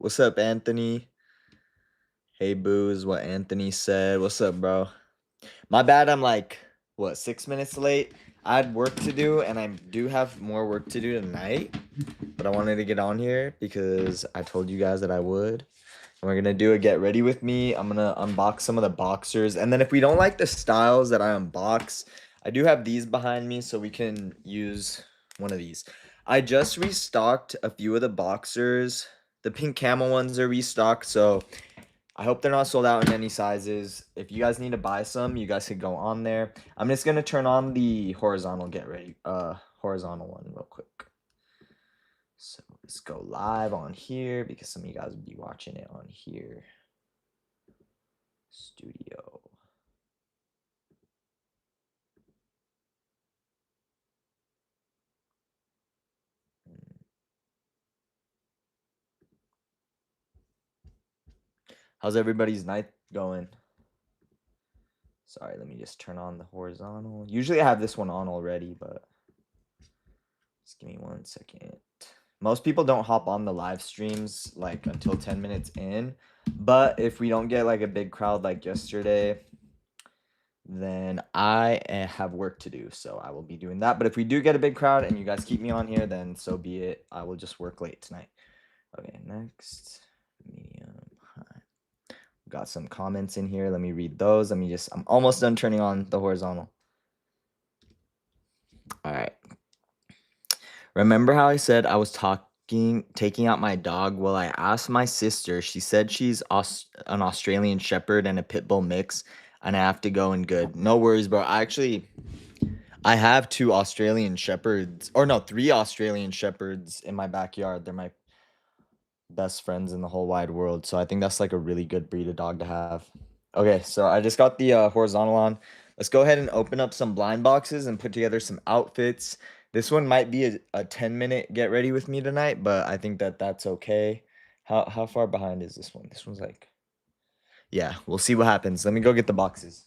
What's up, Anthony? Hey, Boo is what Anthony said. What's up, bro? My bad, I'm like, what, 6 minutes late? I had work to do, and I do have more work to do tonight. But I wanted to get on here because I told you guys that I would. And we're gonna do a get ready with me. I'm gonna unbox some of the boxers. And then if we don't like the styles that I unbox, I do have these behind me, so we can use one of these. I just restocked a few of the boxers. The pink camel ones are restocked, so I hope they're not sold out in any sizes. If you guys need to buy some, you guys could go on there. I'm just gonna turn on the horizontal get ready, horizontal one real quick. So let's go live on here because some of you guys will be watching it on here. Studio. How's everybody's night going? Sorry, let me just turn on the horizontal. Usually I have this one on already, but just give me 1 second. Most people don't hop on the live streams like until 10 minutes in, but if we don't get like a big crowd like yesterday, then I have work to do, so I will be doing that. But if we do get a big crowd and you guys keep me on here, then so be it. I will just work late tonight. Okay, next, medium, high. Got some comments in here. Let me read those. I'm almost done turning on the horizontal. All right. Remember how I said I was taking out my dog? Well, I asked my sister. She said she's an Australian Shepherd and a Pit Bull mix, and I have to go and good. No worries, bro. I have 2 Australian Shepherds, or no, 3 Australian Shepherds in my backyard. They're my best friends in the whole wide world, so I think that's like a really good breed of dog to have. Okay, so I just got the horizontal on. Let's go ahead and open up some blind boxes and put together some outfits. This one might be a 10-minute get ready with me tonight, but I think that that's okay. How far behind is this one? This one's like, yeah, we'll see what happens. Let me go get the boxes.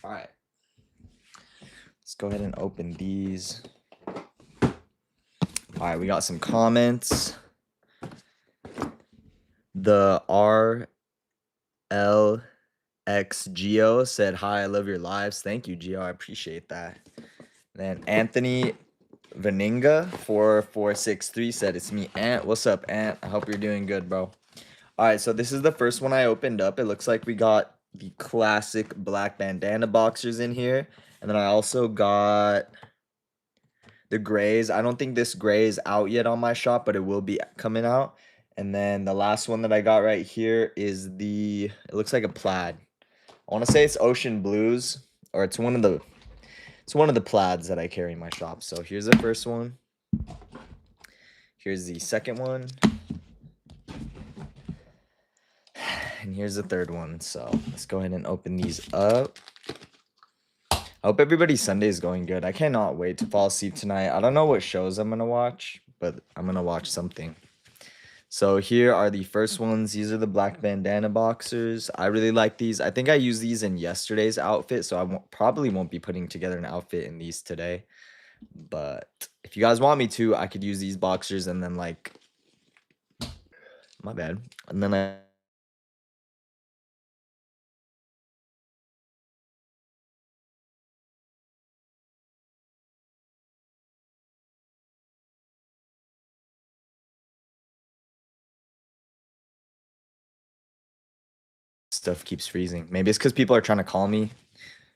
All right. Let's go ahead and open these. All right, we got some comments. The RLX Geo said, "Hi, I love your lives." Thank you, Geo. I appreciate that. Then Anthony Veninga 4463 said, "It's me, Ant. What's up, Ant? I hope you're doing good, bro." All right, so this is the first one I opened up. It looks like we got the classic black bandana boxers in here. And then I also got the grays. I don't think this gray is out yet on my shop, but it will be coming out. And then the last one that I got right here is it looks like a plaid. I want to say it's ocean blues, or it's one of the plaids that I carry in my shop. So here's the first one. Here's the second one. And here's the third one. So let's go ahead and open these up. I hope everybody's Sunday is going good. I cannot wait to fall asleep tonight. I don't know what shows I'm going to watch, but I'm going to watch something. So here are the first ones. These are the black bandana boxers. I really like these. I think I used these in yesterday's outfit, so I probably won't be putting together an outfit in these today. But if you guys want me to, I could use these boxers and then like, my bad. And then I stuff keeps freezing. Maybe it's because people are trying to call me.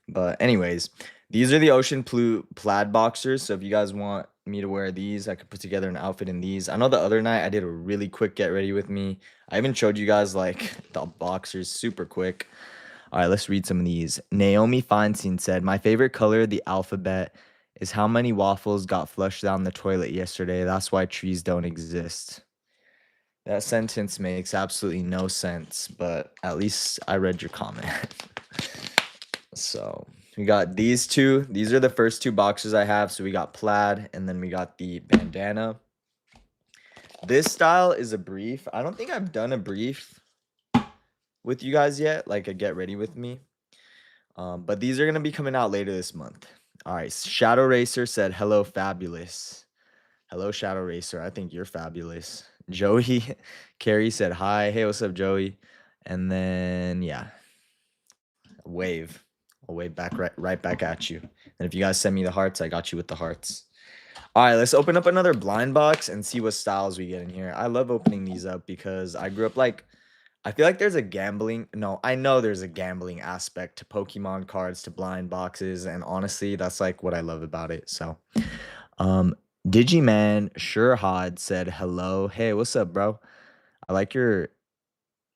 But anyways, these are the ocean plaid boxers. So if you guys want me to wear these, I could put together an outfit in these. I know the other night I did a really quick get ready with me. I even showed you guys like the boxers super quick. All right, let's read some of these. Naomi Feinstein said, "My favorite color, the alphabet, is how many waffles got flushed down the toilet yesterday. That's why trees don't exist." That sentence makes absolutely no sense, but at least I read your comment. So we got these two. These are the first 2 boxes I have. So we got plaid and then we got the bandana. This style is a brief. I don't think I've done a brief with you guys yet, like a get ready with me. But these are gonna be coming out later this month. All right, Shadow Racer said, "Hello, fabulous." Hello, Shadow Racer. I think you're fabulous. Joey Carey said, "Hi, hey, what's up, Joey?" And then yeah, wave. I'll wave back right back at you. And if you guys send me the hearts, I got you with the hearts. All right, let's open up another blind box and see what styles we get in here. I love opening these up because I grew up like I feel like there's a gambling no, I know there's a gambling aspect to Pokemon cards, to blind boxes, and honestly, that's like what I love about it. So, um Digiman Surehod said hello. Hey, what's up, bro? I like your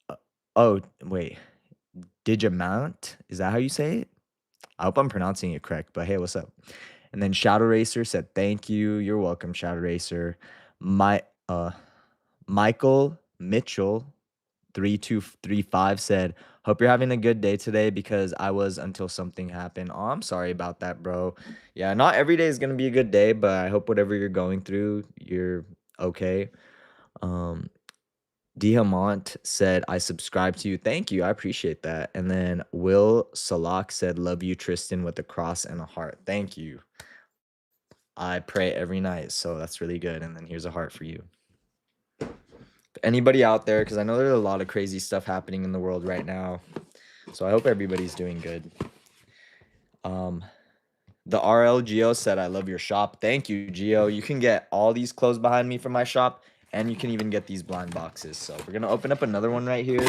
uh, oh, wait. Digimount? Is that how you say it? I hope I'm pronouncing it correct, but hey, what's up? And then Shadow Racer said, "Thank you. You're welcome, Shadow Racer." My Michael Mitchell 3235 said, "Hope you're having a good day today because I was until something happened." Oh, I'm sorry about that, bro. Yeah, not every day is gonna be a good day, but I hope whatever you're going through, you're okay. Um, Diamant said, "I subscribe to you." Thank you. I appreciate that. And then Will Salak said, "Love you, Tristan," with a cross and a heart. Thank you. I pray every night, so that's really good. And then here's a heart for you. Anybody out there, because I know there's a lot of crazy stuff happening in the world right now. So I hope everybody's doing good. The RL Geo said, "I love your shop." Thank you, Geo. You can get all these clothes behind me from my shop, and you can even get these blind boxes. So we're gonna open up another one right here.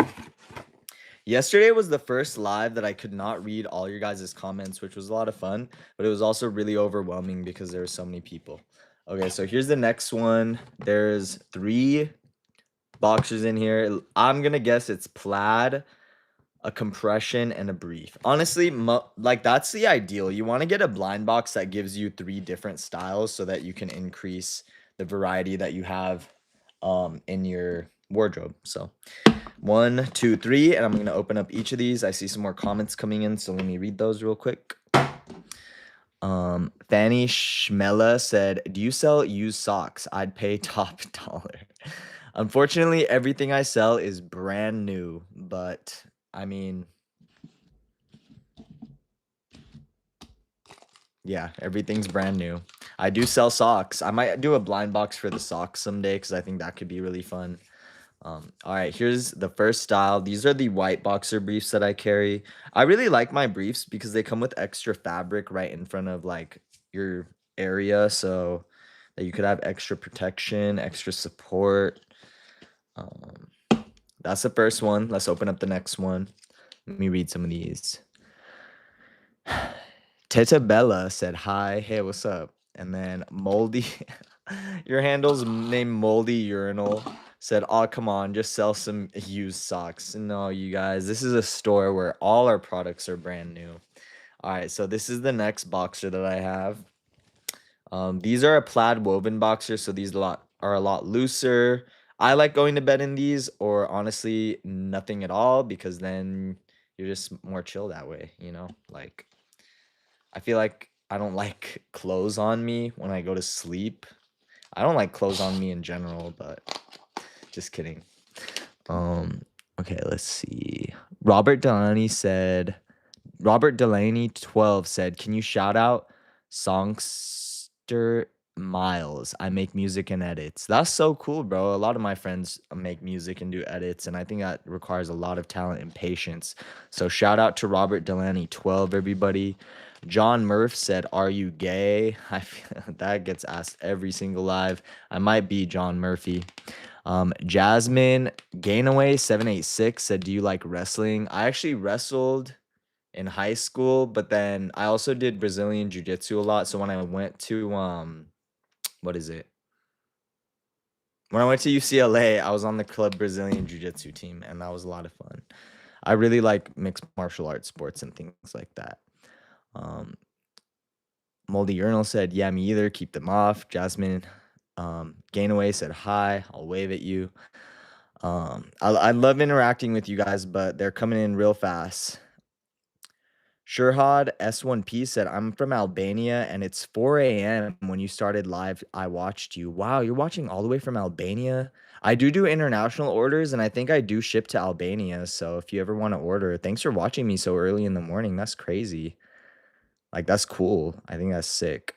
Yesterday was the first live that I could not read all your guys' comments, which was a lot of fun, but it was also really overwhelming because there were so many people. Okay, so here's the next one. There's 3 boxers in here. I'm gonna guess it's plaid, a compression, and a brief. Honestly, like that's the ideal. You want to get a blind box that gives you 3 different styles so that you can increase the variety that you have in your wardrobe. So 1, 2, 3, and I'm gonna open up each of these. I see some more comments coming in, so let me read those real quick. Fanny Schmella said, "Do you sell used socks? I'd pay top dollar." Unfortunately, everything I sell is brand new, but I mean, yeah, everything's brand new. I do sell socks. I might do a blind box for the socks someday because I think that could be really fun. All right, here's the first style. These are the white boxer briefs that I carry. I really like my briefs because they come with extra fabric right in front of like your area so that you could have extra protection, extra support. Um, that's the first one. Let's open up the next one. Let me read some of these. Teta Bella said, "Hi, hey, what's up?" And then Moldy, your handle's named Moldy Urinal, said, "Oh, come on, just sell some used socks." No, you guys, this is a store where all our products are brand new. All right, so this is the next boxer that I have. These are a plaid woven boxer, so these are a lot looser. I like going to bed in these, or honestly, nothing at all, because then you're just more chill that way, you know? Like, I feel like I don't like clothes on me when I go to sleep. I don't like clothes on me in general, but just kidding. Okay, let's see. Robert Delaney 12 said, "Can you shout out Songster Miles? I make music and edits." That's so cool, bro. A lot of my friends make music and do edits, and I think that requires a lot of talent and patience. So shout out to Robert Delaney 12, everybody. John Murph said, "Are you gay?" I feel that gets asked every single live. I might be John Murphy. Jasmine Gainaway 786 said, "Do you like wrestling?" I actually wrestled in high school, but then I also did Brazilian jiu-jitsu a lot. So when I went to what is it? When I went to UCLA, I was on the club Brazilian jiu-jitsu team, and that was a lot of fun. I really like mixed martial arts sports and things like that. Moldy Urinal said, "Yeah, me either. Keep them off." Jasmine Gainaway said, "Hi. I'll wave at you." I love interacting with you guys, but they're coming in real fast. Shurhad S1P said, I'm from Albania and it's 4 a.m. When you started live, I watched you. Wow, you're watching all the way from Albania? I do international orders and I think I do ship to Albania. So if you ever want to order, thanks for watching me so early in the morning. That's crazy. Like, that's cool. I think that's sick.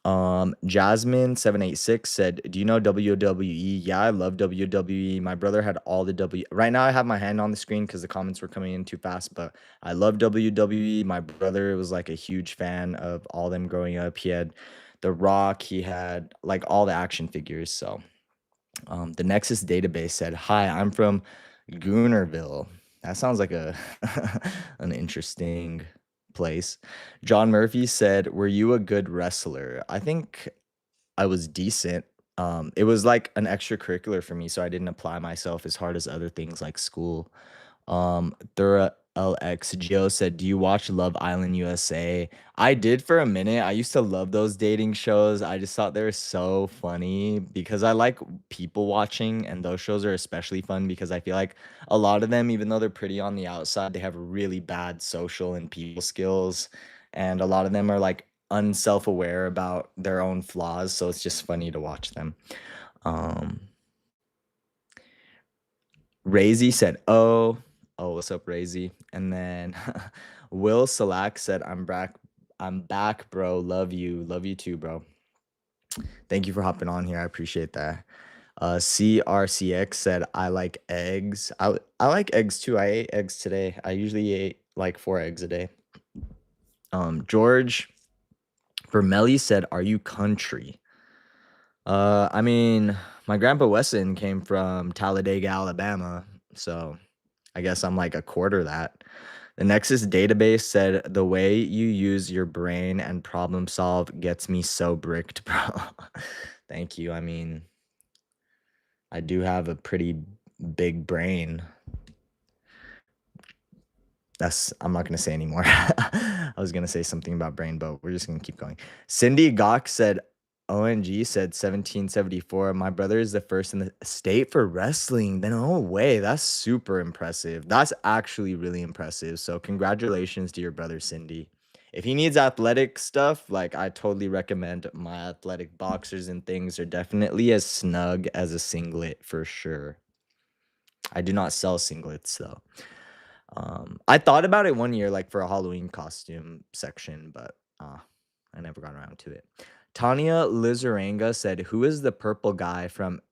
Jasmine786 said, "Do you know WWE?" Yeah, I love WWE. My brother had all the W. Right now, I have my hand on the screen because the comments were coming in too fast, but I love WWE. My brother was like a huge fan of all them growing up. He had The Rock, he had like all the action figures. So, the Nexus database said, "Hi, I'm from Goonerville." That sounds like a an interesting place. John Murphy said, "Were you a good wrestler?" I think I was decent. It was like an extracurricular for me, so I didn't apply myself as hard as other things like school. Thura LX said, "Do you watch Love Island USA?" I did for a minute. I used to love those dating shows. I just thought they were so funny because I like people watching, and those shows are especially fun because I feel like a lot of them, even though they're pretty on the outside, they have really bad social and people skills, and a lot of them are like unself-aware about their own flaws, so it's just funny to watch them. Um, Razy said, oh, what's up, Razy?" And then Will Salak said, I'm back, bro. Love you too, bro. Thank you for hopping on here. I appreciate that. CRCX said, "I like eggs." I like eggs too. I ate eggs today. I usually ate like 4 eggs a day. George Vermelli said, "Are you country?" I mean, my grandpa Wesson came from Talladega, Alabama, so I guess I'm like a quarter that. The Nexus database said, "The way you use your brain and problem solve gets me so bricked, bro." Thank you. I mean, I do have a pretty big brain. I'm not gonna say anymore. I was gonna say something about brain, but we're just gonna keep going. Cindy Gok said, ONG said 1774. My brother is the first in the state for wrestling. Then oh way, that's super impressive. That's actually really impressive. So congratulations to your brother, Cindy. If he needs athletic stuff, like I totally recommend my athletic boxers and things are definitely as snug as a singlet for sure. I do not sell singlets though. I thought about it one year, like for a Halloween costume section, but I never got around to it. Tanya Lizaranga said, "Who is the purple guy from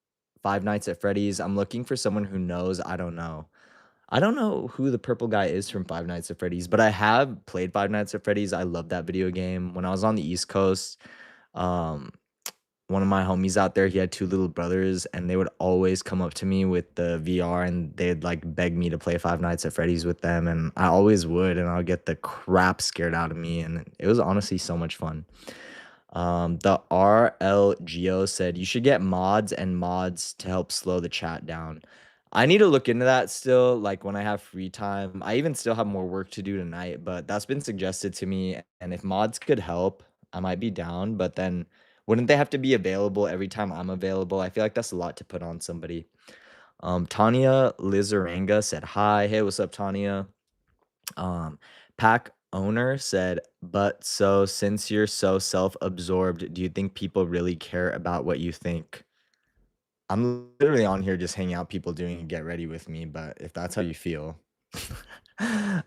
Five Nights at Freddy's? I'm looking for someone who knows. I don't know. I don't know who the purple guy is from Five Nights at Freddy's, but I have played Five Nights at Freddy's. I love that video game. When I was on the East Coast, um, one of my homies out there, he had two little brothers, and they would always come up to me with the VR, and they'd like beg me to play Five Nights at Freddy's with them, and I always would, and I'll get the crap scared out of me, and it was honestly so much fun. The RLGO said, "You should get mods to help slow the chat down." I need to look into that still, like when I have free time. I even still have more work to do tonight, but that's been suggested to me. And if mods could help, I might be down, but then wouldn't they have to be available every time I'm available? I feel like that's a lot to put on somebody. Tanya Lizaranga said, "Hi, hey, what's up, Tanya?" Pack owner said, "But so since you're so self-absorbed, do you think people really care about what you think?" I'm literally on here just hanging out, people doing get ready with me, but if that's how you feel.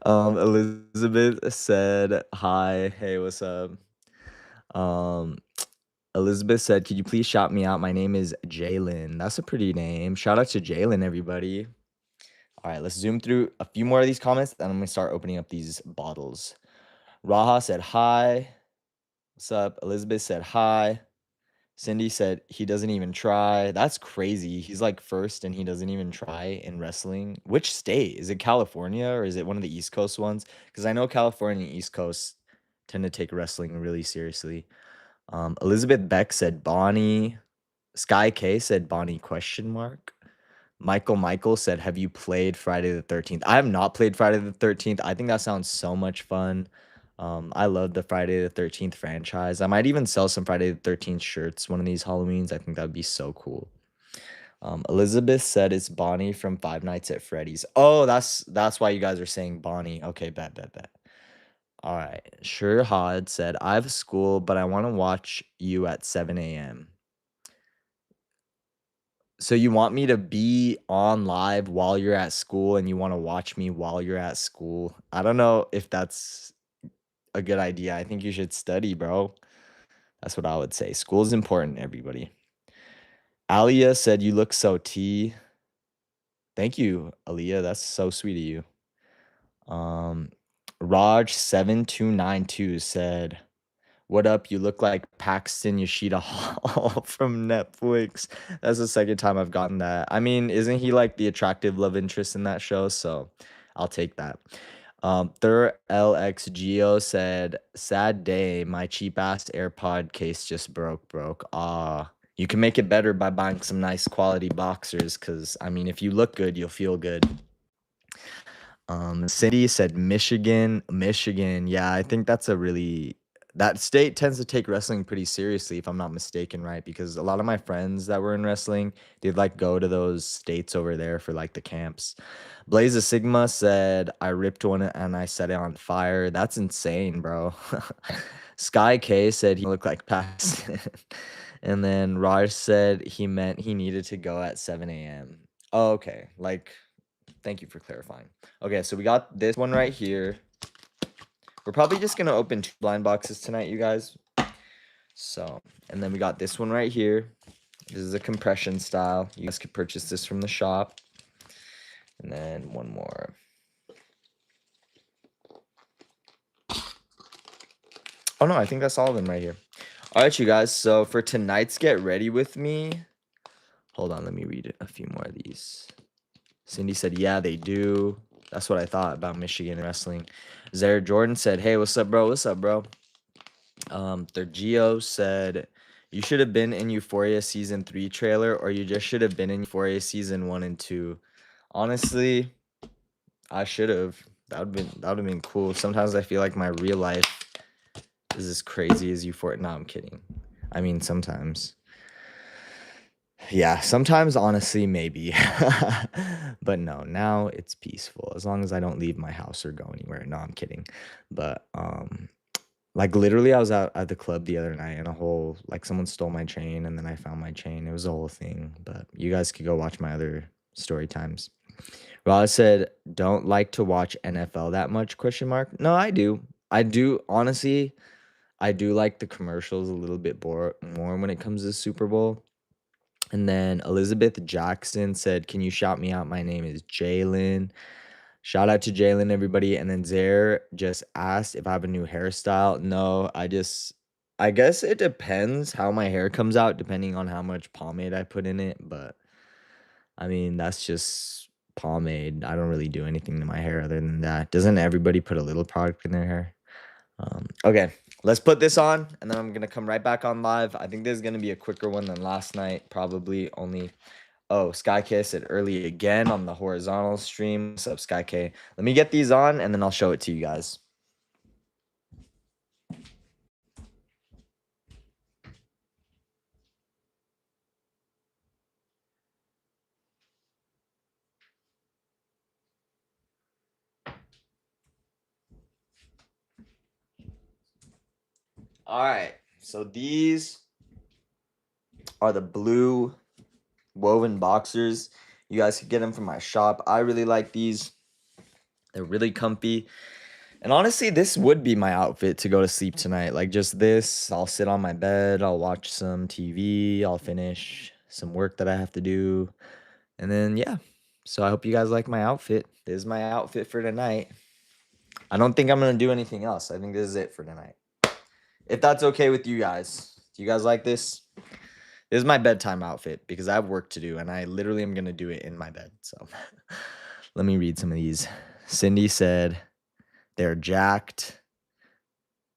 Elizabeth said, "Hi, hey, what's up?" Um, Elizabeth said, "Could you please shout me out? My name is Jalen." That's a pretty name. Shout out to Jalen, everybody. All right, let's zoom through a few more of these comments, and I'm gonna start opening up these bottles. Raha said, "Hi. What's up?" Elizabeth said, "Hi." Cindy said, "He doesn't even try." That's crazy. He's like first and he doesn't even try in wrestling. Which state? Is it California or is it one of the East Coast ones? Because I know California and East Coast tend to take wrestling really seriously. Elizabeth Beck said Bonnie. Sky K said Bonnie question mark. Michael said, "Have you played Friday the 13th?" I have not played Friday the 13th. I think that sounds so much fun. I love the Friday the 13th franchise. I might even sell some Friday the 13th shirts one of these Halloweens. I think that would be so cool. Elizabeth said it's Bonnie from Five Nights at Freddy's. Oh, that's why you guys are saying Bonnie. Okay, bet. All right. Sure Hod said, I have school, but I want to watch you at 7 a.m. So you want me to be on live while you're at school and you want to watch me while you're at school? I don't know if that's a good idea. I think you should study, bro. That's what I would say. School is important, everybody. Alia said, you look so T. Thank you, Aaliyah. That's so sweet of you. Raj7292 said, what up? You look like Paxton Yoshida Hall from Netflix. That's the second time I've gotten that. I mean, isn't he like the attractive love interest in that show? So I'll take that. Thur LX Geo said, sad day. My cheap ass AirPod case just broke. Ah, you can make it better by buying some nice quality boxers. Cause I mean, if you look good, you'll feel good. Cindy said Michigan. Yeah, I think that's a really that state tends to take wrestling pretty seriously, if I'm not mistaken, right? Because a lot of my friends that were in wrestling, they'd like go to those states over there for like the camps. Blaze of Sigma said, I ripped one and I set it on fire. That's insane, bro. Sky K said he looked like Paxton. And then Raj said he meant he needed to go at 7 a.m. Oh, okay. Like, thank you for clarifying. Okay, so we got this one right here. We're probably just gonna open 2 blind boxes tonight, you guys. So, and then we got this one right here. This is a compression style. You guys could purchase this from the shop. And then one more. Oh no, I think that's all of them right here. All right, you guys. So for tonight's Get Ready With Me. Hold on, let me read a few more of these. Cindy said, yeah, they do. That's what I thought about Michigan wrestling. Zara Jordan said, hey, what's up, bro? What's up, bro? Their Geo said, you should have been in Euphoria season 3 trailer, or you just should have been in Euphoria season 1 and 2. Honestly, I should have. That would have been cool. Sometimes I feel like my real life is as crazy as Euphoria. No, I'm kidding. I mean, sometimes. Yeah, sometimes honestly, maybe. But no, now it's peaceful. As long as I don't leave my house or go anywhere. No, I'm kidding. But like literally I was out at the club the other night and someone stole my chain and then I found my chain. It was a whole thing. But you guys could go watch my other story times. Ross said, don't like to watch NFL that much, question mark. No, I do. I do, honestly, I do like the commercials a little bit more when it comes to Super Bowl. And then Elizabeth Jackson said, can you shout me out? My name is Jalen. Shout out to Jalen, everybody. And then Zaire just asked if I have a new hairstyle. No, I guess it depends how my hair comes out, depending on how much pomade I put in it. But I mean, that's just pomade. I don't really do anything to my hair other than that. Doesn't everybody put a little product in their hair? Okay, let's put this on, and then I'm gonna come right back on live. I think this is gonna be a quicker one than last night, probably only. Oh, Sky K said early again on the horizontal stream. What's up, Sky K? Let me get these on, and then I'll show it to you guys. All right, so these are the blue woven boxers. You guys can get them from my shop. I really like these. They're really comfy. And honestly, this would be my outfit to go to sleep tonight. Like just this, I'll sit on my bed, I'll watch some TV, I'll finish some work that I have to do. And then, yeah. So I hope you guys like my outfit. This is my outfit for tonight. I don't think I'm going to do anything else. I think this is it for tonight. If that's okay with you guys. Do you guys like this? This is my bedtime outfit because I have work to do and I literally am going to do it in my bed. So let me read some of these. Cindy said, they're jacked.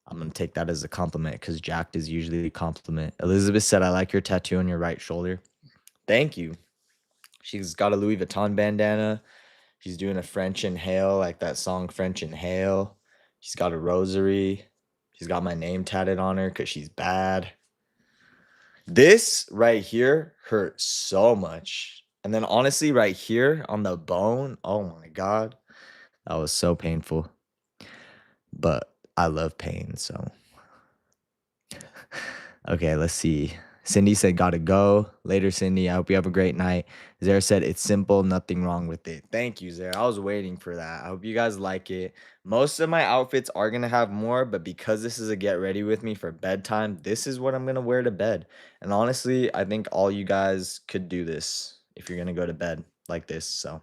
I'm going to take that as a compliment because jacked is usually a compliment. Elizabeth said, I like your tattoo on your right shoulder. Thank you. She's got a Louis Vuitton bandana. She's doing a French inhale, like that song French Inhale. She's got a rosary. She's got my name tatted on her because she's bad. This right here hurt so much. And then honestly, right here on the bone, oh my God, that was so painful. But I love pain, so. Okay, let's see. Cindy said, gotta go. Later, Cindy. I hope you have a great night. Zara said, it's simple, nothing wrong with it. Thank you, Zara. I was waiting for that. I hope you guys like it. Most of my outfits are gonna have more, but because this is a get ready with me for bedtime, this is what I'm gonna wear to bed. And honestly, I think all you guys could do this if you're gonna go to bed like this. So,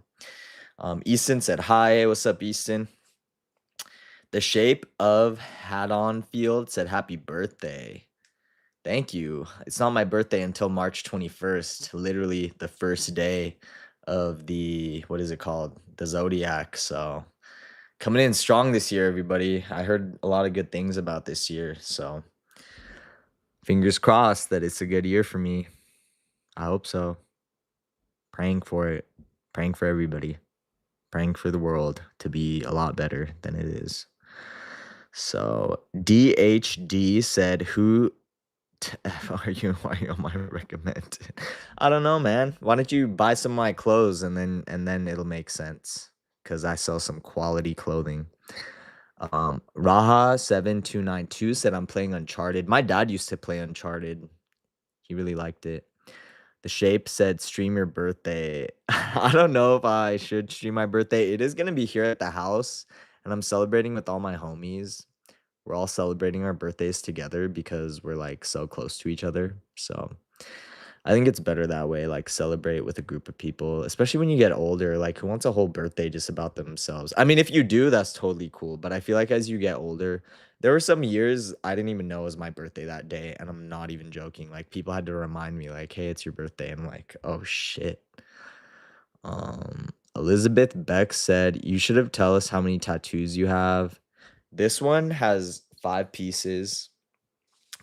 Easton said, hi. Hey, what's up, Easton? The shape of hat on field said, happy birthday. Thank you. It's not my birthday until March 21st, literally the first day of the, what is it called? The Zodiac. So coming in strong this year, everybody. I heard a lot of good things about this year. So fingers crossed that it's a good year for me. I hope so. Praying for it. Praying for everybody. Praying for the world to be a lot better than it is. So DHD said, who are you on my recommend? I don't know, man. Why don't you buy some of my clothes and then it'll make sense? Because I sell some quality clothing. Raha7292 said I'm playing Uncharted. My dad used to play Uncharted. He really liked it. The Shape said stream your birthday. I don't know if I should stream my birthday. It is gonna be here at the house, and I'm celebrating with all my homies. We're all celebrating our birthdays together because we're like so close to each other. So I think it's better that way, like celebrate with a group of people, especially when you get older. Like, who wants a whole birthday just about themselves? I mean, if you do, that's totally cool. But I feel like as you get older, there were some years I didn't even know it was my birthday that day. And I'm not even joking. Like, people had to remind me, like, hey, it's your birthday. And I'm like, oh shit. Elizabeth Beck said, you should have tell us how many tattoos you have. This one has 5 pieces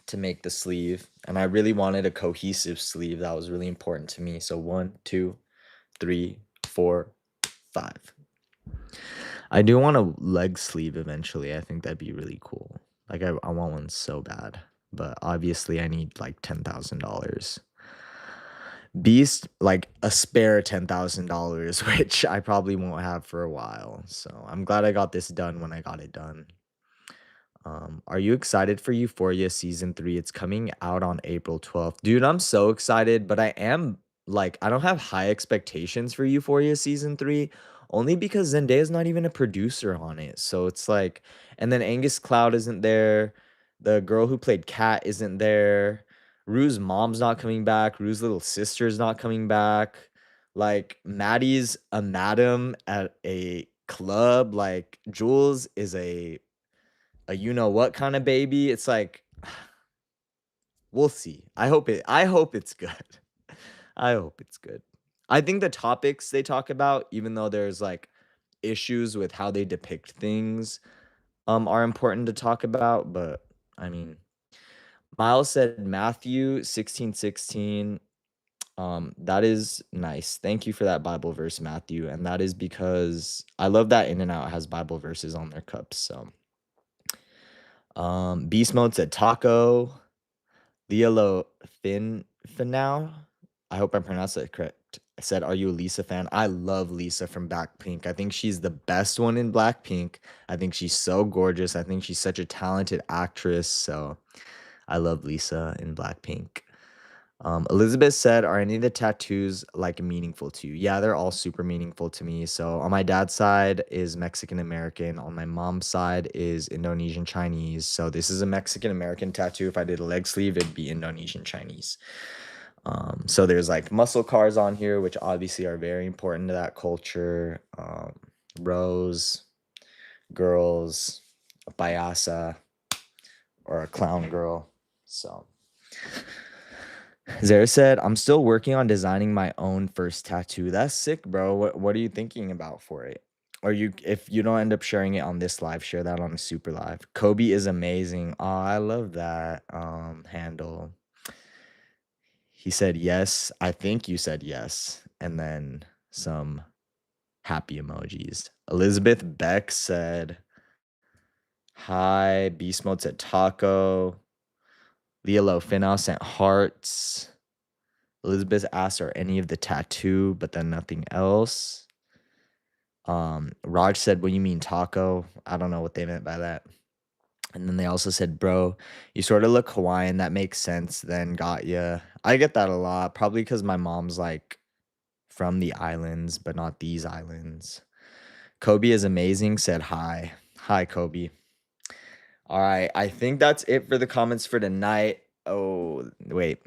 to make the sleeve, and I really wanted a cohesive sleeve. That was really important to me. So 1, 2, 3, 4, 5. I do want a leg sleeve eventually. I think that'd be really cool. Like I want one so bad, but obviously I need like $10,000. Beast, like a spare $10,000, which I probably won't have for a while. So I'm glad I got this done when I got it done. Are you excited for Euphoria season 3? It's coming out on April 12th. Dude, I'm so excited, but I am like, I don't have high expectations for Euphoria season 3 only because Zendaya's not even a producer on it. So it's like, and then Angus Cloud isn't there. The girl who played Kat isn't there. Rue's mom's not coming back. Rue's little sister's not coming back. Like, Maddie's a madam at a club. Like, Jules is a you know what kind of baby. It's like, we'll see. I hope it's good. I hope it's good. I think the topics they talk about, even though there's like issues with how they depict things, are important to talk about. But I mean, Miles said Matthew 16:16. That is nice. Thank you for that Bible verse, Matthew. And that is because I love that In and Out has Bible verses on their cups. So Beast Mode said taco. Leolo Finau, I hope I pronounced that correct. I said, are you a Lisa fan? I love Lisa from Blackpink. I think she's the best one in Blackpink. I think she's so gorgeous. I think she's such a talented actress. So I love Lisa in Blackpink. Elizabeth said, are any of the tattoos like meaningful to you? Yeah, they're all super meaningful to me. So on my dad's side is Mexican American. On my mom's side is Indonesian Chinese. So this is a Mexican American tattoo. If I did a leg sleeve, it'd be Indonesian Chinese. So there's like muscle cars on here, which obviously are very important to that culture. Rose, girls, a payasa, or a clown girl. So Zara said, I'm still working on designing my own first tattoo. That's sick, bro. What are you thinking about for it? Or if you don't end up sharing it on this live, share that on a super live. Kobe is amazing. Oh, I love that handle. He said yes. I think you said yes. And then some happy emojis. Elizabeth Beck said hi. Beast Mode said taco. Leah Lofina sent hearts. Elizabeth asked, are any of the tattoo, but then nothing else. Raj said, what do you mean taco? I don't know what they meant by that. And then they also said, "Bro, you sort of look Hawaiian. That makes sense. Then got ya." I get that a lot, probably because my mom's like from the islands, but not these islands. Kobe is amazing. Said hi. Hi, Kobe. All right, I think that's it for the comments for tonight. Oh, wait.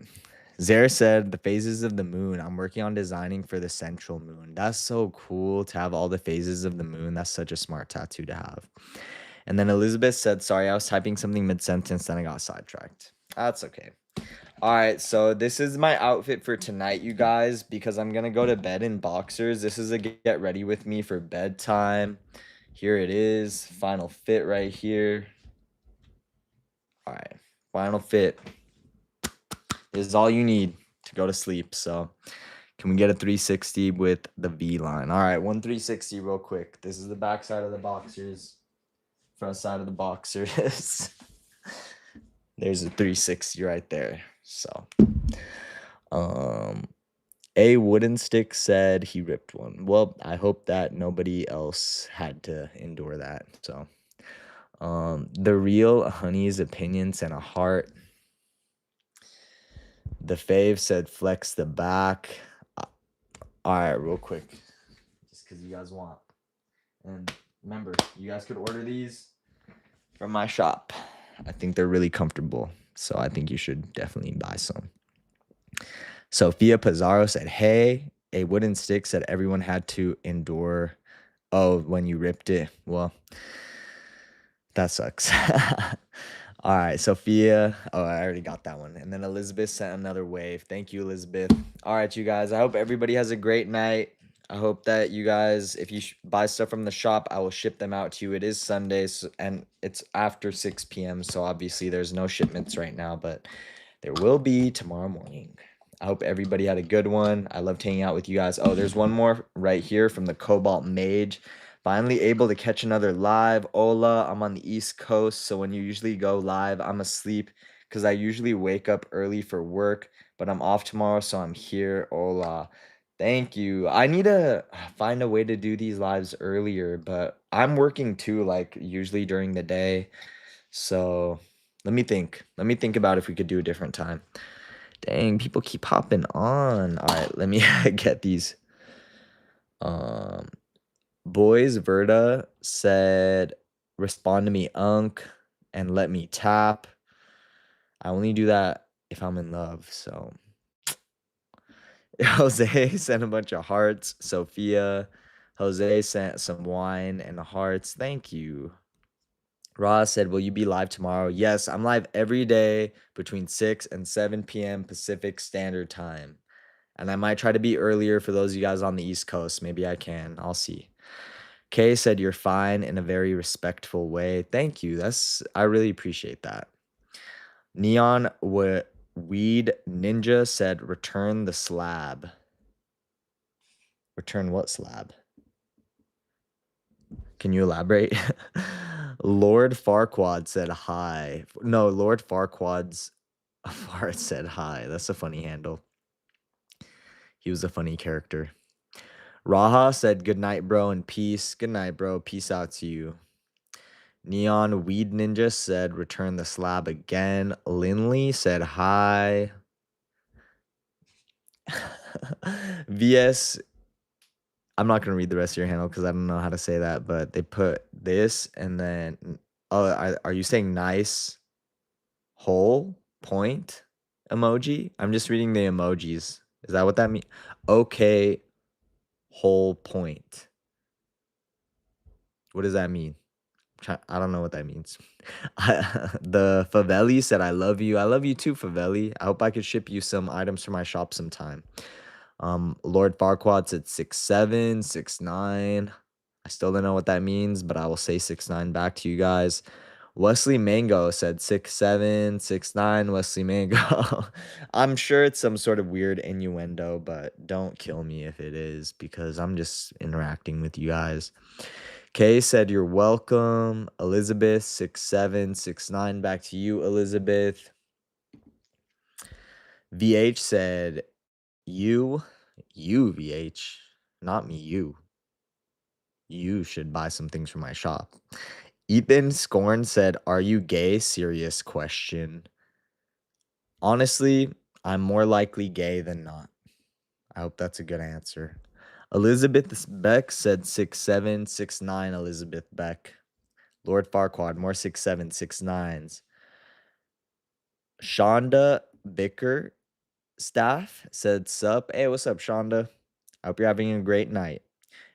Zara said the phases of the moon. I'm working on designing for the central moon. That's so cool to have all the phases of the moon. That's such a smart tattoo to have. And then Elizabeth said, sorry, I was typing something mid sentence, then I got sidetracked. That's okay. All right, so this is my outfit for tonight, you guys, because I'm gonna go to bed in boxers. This is a get ready with me for bedtime. Here it is, final fit right here. All right, final fit. This is all you need to go to sleep. So, can we get a 360 with the V line? All right, one 360 real quick. This is the back side of the boxers, front side of the boxers. There's a 360 right there. So, a wooden stick said he ripped one. Well, I hope that nobody else had to endure that. So, the real honey's opinions and a heart. The fave said flex the back. All right, real quick, just because you guys want. And remember, you guys could order these from my shop. I think they're really comfortable, so I think you should definitely buy some. Sophia Pizarro said, hey, a wooden stick said everyone had to endure. Oh, when you ripped it. Well, that sucks. All right, Sophia. Oh, I already got that one. And then Elizabeth sent another wave. Thank you, Elizabeth. All right, you guys. I hope everybody has a great night. I hope that you guys, if you buy stuff from the shop, I will ship them out to you. It is Sundays and it's after 6 p.m. So obviously there's no shipments right now, but there will be tomorrow morning. I hope everybody had a good one. I loved hanging out with you guys. Oh, there's one more right here from the Cobalt Mage. Finally able to catch another live. Hola, I'm on the East Coast, so when you usually go live, I'm asleep because I usually wake up early for work, but I'm off tomorrow, so I'm here. Hola. Thank you. I need to find a way to do these lives earlier, but I'm working too, like usually during the day. So let me think. Let me think about if we could do a different time. Dang, people keep hopping on. All right, let me get these. Boys Verda said, respond to me, Unk, and let me tap. I only do that if I'm in love. So Jose sent a bunch of hearts. Sophia. Jose sent some wine and hearts. Thank you. Ross said, will you be live tomorrow? Yes, I'm live every day between 6 and 7 p.m. Pacific Standard Time. And I might try to be earlier for those of you guys on the East Coast. Maybe I can. I'll see. Kay said, you're fine in a very respectful way. Thank you. I really appreciate that. Neon Weed Ninja said, return the slab. Return what slab? Can you elaborate? Lord Farquad said hi. No, Lord Farquad's Fart said hi. That's a funny handle. He was a funny character. Raha said, good night, bro, and peace. Good night, bro. Peace out to you. Neon Weed Ninja said, return the slab again. Linley said, hi. VS, I'm not going to read the rest of your handle because I don't know how to say that, but they put this and then, oh, are you saying nice whole point emoji? I'm just reading the emojis. Is that what that means? Okay, whole point. What does that mean? I don't know what that means. The Faveli said, I love you. I love you too, Faveli. I hope I could ship you some items from my shop sometime. Lord Farquaad said 6'7", 6'9". I still don't know what that means, but I will say 6'9" back to you guys. Wesley Mango said 6'7", 6'9", Wesley Mango. I'm sure it's some sort of weird innuendo, but don't kill me if it is because I'm just interacting with you guys. Kay said, you're welcome. Elizabeth, 6'7", 6'9". Back to you, Elizabeth. VH said, you, VH, not me, you. You should buy some things from my shop. Ethan Scorn said, "Are you gay?" Serious question. Honestly, I'm more likely gay than not. I hope that's a good answer. Elizabeth Beck said 6'7", 6'9", Elizabeth Beck. Lord Farquaad, more 6'7", 6'9s. Shonda Bicker Staff said, "Sup?" Hey, what's up, Shonda? I hope you're having a great night.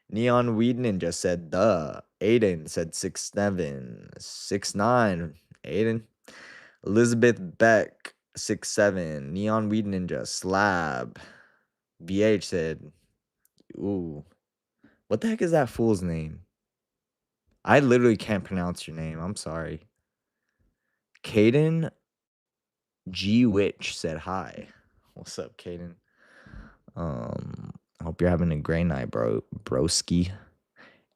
Neon Weed Ninja said, "Duh." Aiden said 6'7", 6'9". Aiden. Elizabeth Beck, 6'7". Neon Weed Ninja, Slab. BH said, "Ooh. What the heck is that fool's name?" I literally can't pronounce your name. I'm sorry. Caden G Witch said hi. What's up, Caden? I hope you're having a great night, broski.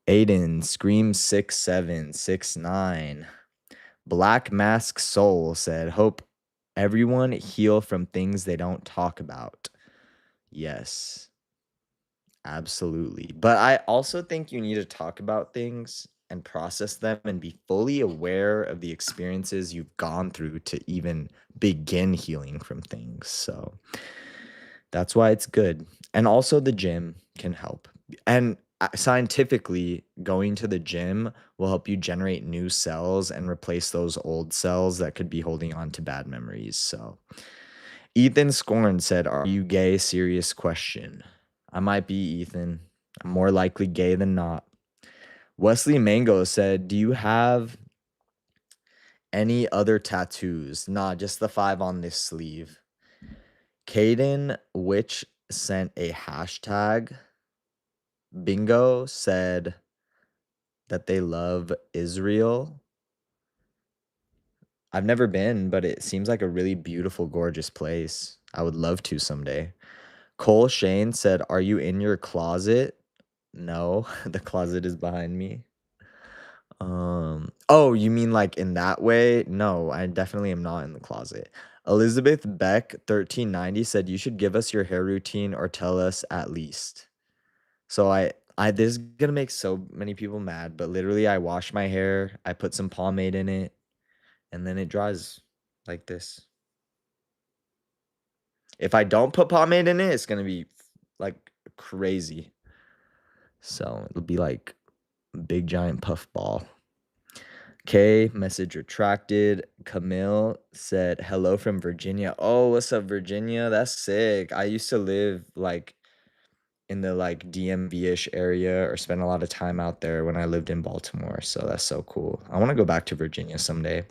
Aiden Scream 6'7", 6'9". Black Mask Soul said, "Hope everyone heal from things they don't talk about." Yes, absolutely. But I also think you need to talk about things and process them and be fully aware of the experiences you've gone through to even begin healing from things. So that's why it's good. And also the gym can help. And scientifically, going to the gym will help you generate new cells and replace those old cells that could be holding on to bad memories. So Ethan Scorn said, "Are you gay?" Serious question. I might be, Ethan. I'm more likely gay than not. Wesley Mango said, "Do you have any other tattoos?" Nah, just the 5 on this sleeve. Caden Witch sent a hashtag. Bingo said that they love Israel. I've never been, but it seems like a really beautiful, gorgeous place. I would love to someday. Cole Shane said, "Are you in your closet?" No, the closet is behind me. Oh, you mean like in that way? No, I definitely am not in the closet. Elizabeth Beck 1390 said, "You should give us your hair routine or tell us at least." So I this is gonna make so many people mad, but literally I wash my hair, I put some pomade in it, and then it dries like this. If I don't put pomade in it, it's gonna be like crazy. So it'll be like a big giant puff ball. Okay, message retracted. Camille said, "Hello from Virginia." Oh, what's up, Virginia? That's sick. I used to live like in the like DMV-ish area or spend a lot of time out there when I lived in Baltimore. So that's so cool. I want to go back to Virginia someday.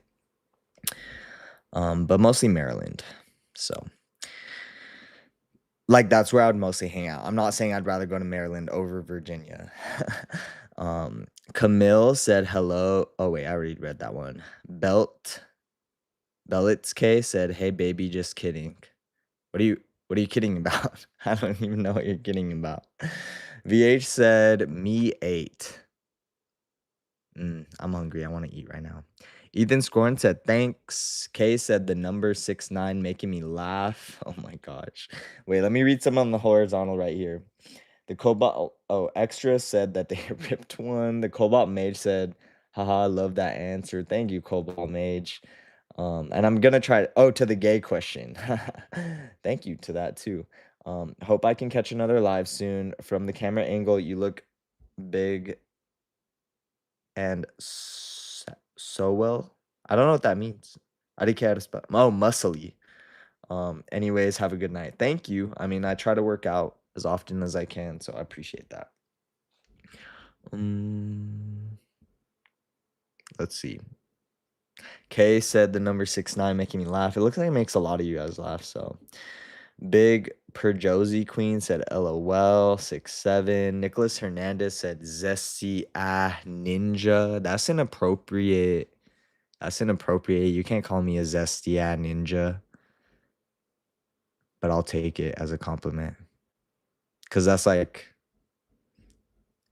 But mostly Maryland. So like that's where I would mostly hang out. I'm not saying I'd rather go to Maryland over Virginia. Camille said hello. Oh wait, I already read that one. Bellitz K said, "Hey baby, just kidding." What are you kidding about? I don't even know what you're kidding about. VH said, "Me 8." I'm hungry. I want to eat right now. Ethan Scorn said, "Thanks." Kay said, "The number 6'9" making me laugh." Oh my gosh. Wait, let me read some on the horizontal right here. The Cobalt Extra said that they ripped one. The Cobalt Mage said, "Haha, I love that answer." Thank you, Cobalt Mage. And I'm gonna try to the gay question. Thank you to that too. Hope I can catch another live soon. From the camera angle, you look big and so well. I don't know what that means. I did care to spell. Oh, muscly. Anyways, have a good night. Thank you. I mean, I try to work out as often as I can, so I appreciate that. Let's see. Kay said the number 6'9" making me laugh. It looks like it makes a lot of you guys laugh, so. Big Perjosi Queen said LOL 6'7". Nicholas Hernandez said zesty ninja. That's inappropriate. That's inappropriate. You can't call me a zesty ninja. But I'll take it as a compliment. Cause that's like,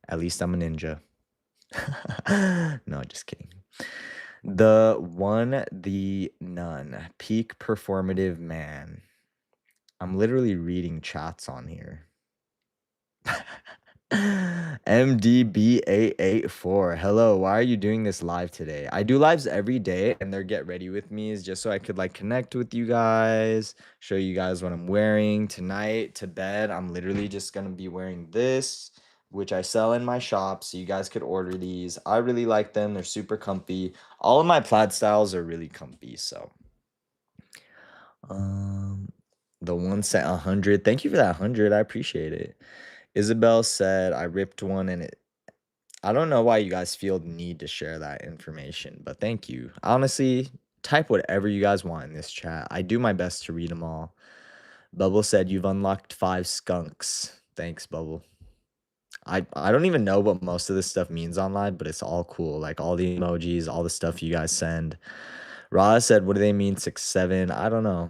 at least I'm a ninja. No, just kidding. The one, the none. Peak performative man. I'm literally reading chats on here. MDBA84. Hello, why are you doing this live today? I do lives every day, and their get ready with me is just so I could like connect with you guys, show you guys what I'm wearing tonight to bed. I'm literally just gonna be wearing this, which I sell in my shop, so you guys could order these. I really like them. They're super comfy. All of my plaid styles are really comfy, so um the one sent 100. Thank you for that 100. I appreciate it. Isabel said I ripped one and I don't know why you guys feel the need to share that information, but thank you. Honestly, type whatever you guys want in this chat. I do my best to read them all. Bubble said you've unlocked 5 skunks. Thanks, Bubble. I don't even know what most of this stuff means online, but it's all cool. Like all the emojis, all the stuff you guys send. Ra said, what do they mean 6'7"? I don't know.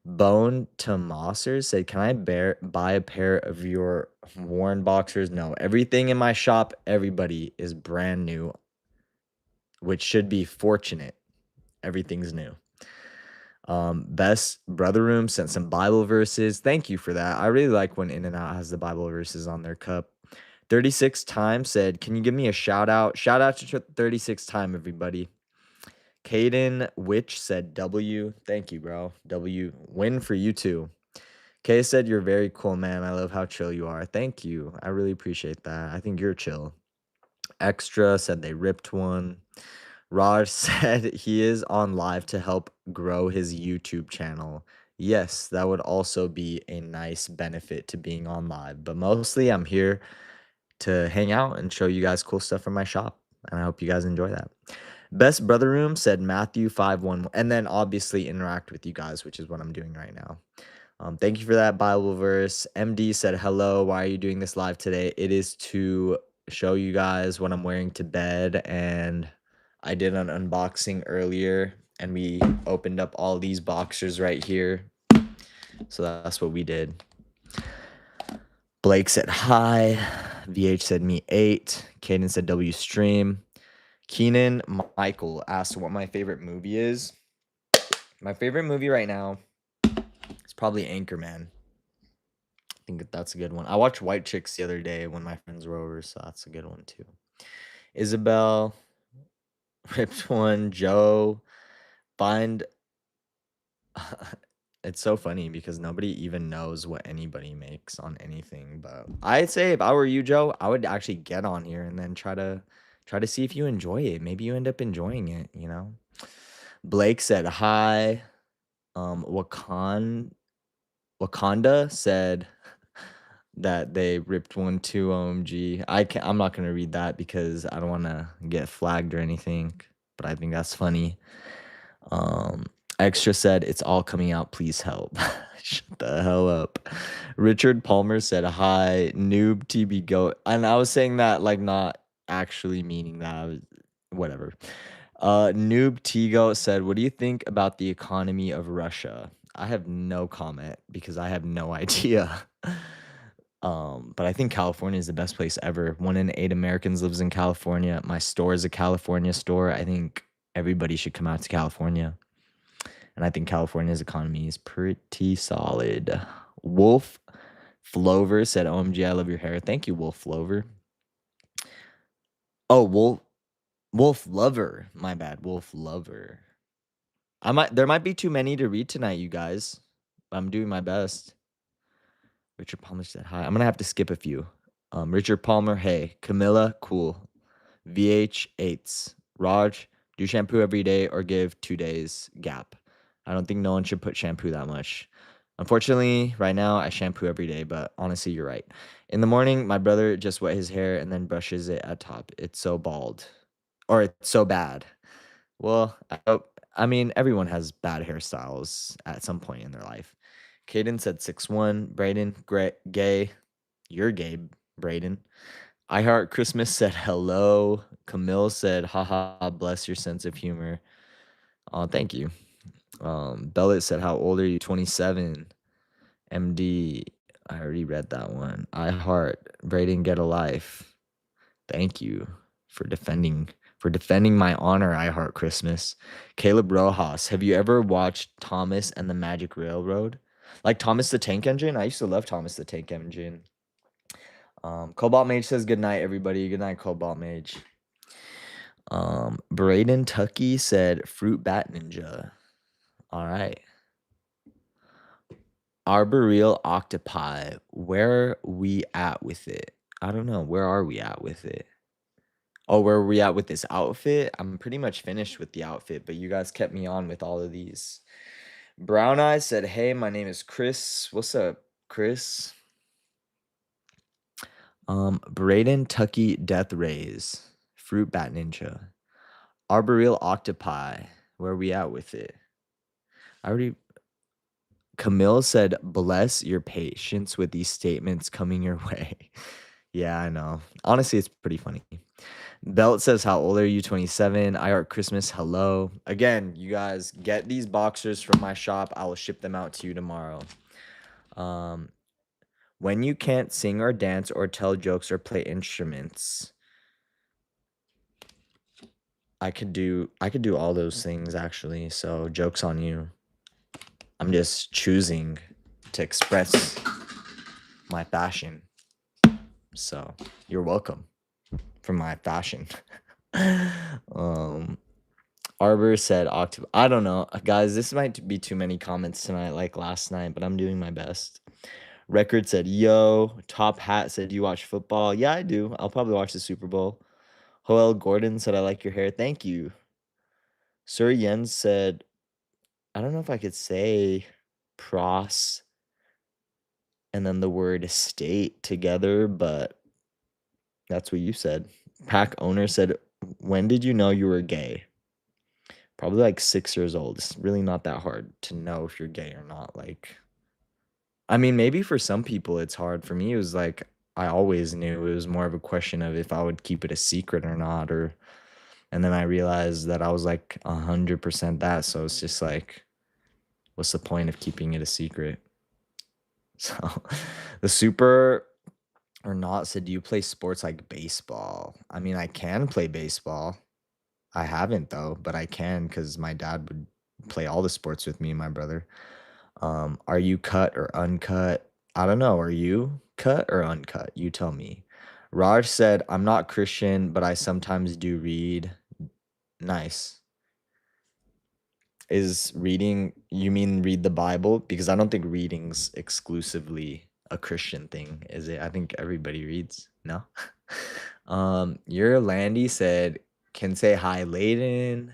Bone Tomaser said, can I buy a pair of your worn boxers? No, everything in my shop, everybody is brand new, which should be fortunate. Everything's new. Best Brother Room sent some Bible verses. Thank you for that. I really like when In-N-Out has the Bible verses on their cup. 36 Time said, can you give me a shout out? Shout out to 36 Time, everybody. Caden Witch said W. Thank you, bro. W. Win for you too. Kay said, you're very cool, man. I love how chill you are. Thank you. I really appreciate that. I think you're chill. Extra said they ripped one. Raj said he is on live to help grow his YouTube channel. Yes, that would also be a nice benefit to being on live. But mostly I'm here to hang out and show you guys cool stuff from my shop. And I hope you guys enjoy that. Best Brother Room said Matthew 5:1. And then obviously interact with you guys, which is what I'm doing right now. Thank you for that Bible verse. MD said, hello, why are you doing this live today? It is to show you guys what I'm wearing to bed. And I did an unboxing earlier and we opened up all these boxers right here. So that's what we did. Blake said hi. VH said me 8. Caden said W stream. Keenan Michael asked what my favorite movie is. My favorite movie right now is probably Anchorman. I think that's a good one. I watched White Chicks the other day when my friends were over, so that's a good one too. Isabel ripped one. Joe, find. It's so funny because nobody even knows what anybody makes on anything. But I'd say if I were you, Joe, I would actually get on here and then try to see if you enjoy it. Maybe you end up enjoying it, you know. Blake said hi. Wakanda said that they ripped one too. OMG. I'm not gonna read that because I don't wanna get flagged or anything, but I think that's funny. Extra said it's all coming out, please help. Shut the hell up. Richard Palmer said hi, noob TB goat. And I was saying that like not actually meaning that. Whatever. Noob Tigo said, what do you think about the economy of Russia? I have no comment because I have no idea. But I think California is the best place ever. 1 in 8 Americans lives in California. My store is a California store. I think everybody should come out to California. And I think California's economy is pretty solid. Wolf Flover said, OMG, I love your hair. Thank you, Wolf Flover. Oh, Wolf Lover. My bad. Wolf Lover. There might be too many to read tonight, you guys. I'm doing my best. Richard Palmer said hi. I'm gonna have to skip a few. Richard Palmer, hey. Camilla, cool. VH 8s. Raj, do shampoo every day or give 2 days gap. I don't think no one should put shampoo that much. Unfortunately, right now I shampoo every day, but honestly, you're right. In the morning, my brother just wet his hair and then brushes it at top. It's so bald. Or it's so bad. Well, I mean, everyone has bad hairstyles at some point in their life. Caden said 6'1". Brayden, gay. You're gay, Brayden. I Heart Christmas said hello. Camille said, haha, bless your sense of humor. Oh, thank you. Bellet said, how old are you? 27. MD, I already read that one. I Heart, Brayden, get a life. Thank you for defending my honor, I Heart Christmas. Caleb Rojas, have you ever watched Thomas and the Magic Railroad? Like Thomas the Tank Engine? I used to love Thomas the Tank Engine. Cobalt Mage says good night, everybody. Good night, Cobalt Mage. Braden Tucky said fruit bat ninja. All right. Arboreal octopi. Where we at with it? I don't know. Where are we at with it? Oh, where are we at with this outfit? I'm pretty much finished with the outfit, but you guys kept me on with all of these. Brown Eyes said, hey, my name is Chris. What's up, Chris? Braden Tucky Death Rays. Fruit Bat Ninja. Arboreal Octopi. Where are we at with it? Camille said, bless your patience with these statements coming your way. Yeah, I know. Honestly, it's pretty funny. Belt says, how old are you? 27. I Art Christmas. Hello. Again, you guys get these boxers from my shop. I will ship them out to you tomorrow. When you can't sing or dance or tell jokes or play instruments, I could do all those things actually. So joke's on you. I'm just choosing to express my fashion. So you're welcome for my fashion. Arbor said octopus. I don't know, guys. This might be too many comments tonight, like last night, but I'm doing my best. Record said, yo. Top Hat said, do you watch football? Yeah, I do. I'll probably watch the Super Bowl. Joel Gordon said, I like your hair. Thank you. Sir Jens said, I don't know if I could say pros and then the word state together, but that's what you said. Pack owner said, when did you know you were gay? Probably like 6 years old. It's really not that hard to know if you're gay or not. Like, I mean, maybe for some people it's hard. For me, it was like I always knew. It was more of a question of if I would keep it a secret or not, and then I realized that I was like 100% that. So it's just like, what's the point of keeping it a secret? So the super or not said, do you play sports like baseball? I mean, I can play baseball. I haven't though, but I can because my dad would play all the sports with me and my brother. Are you cut or uncut? I don't know. Are you cut or uncut? You tell me. Raj said, I'm not Christian, but I sometimes do read. Nice. Is reading, you mean read the Bible? Because I don't think reading's exclusively a Christian thing, is it? I think everybody reads. No? Your Landy said, can say hi, Layden.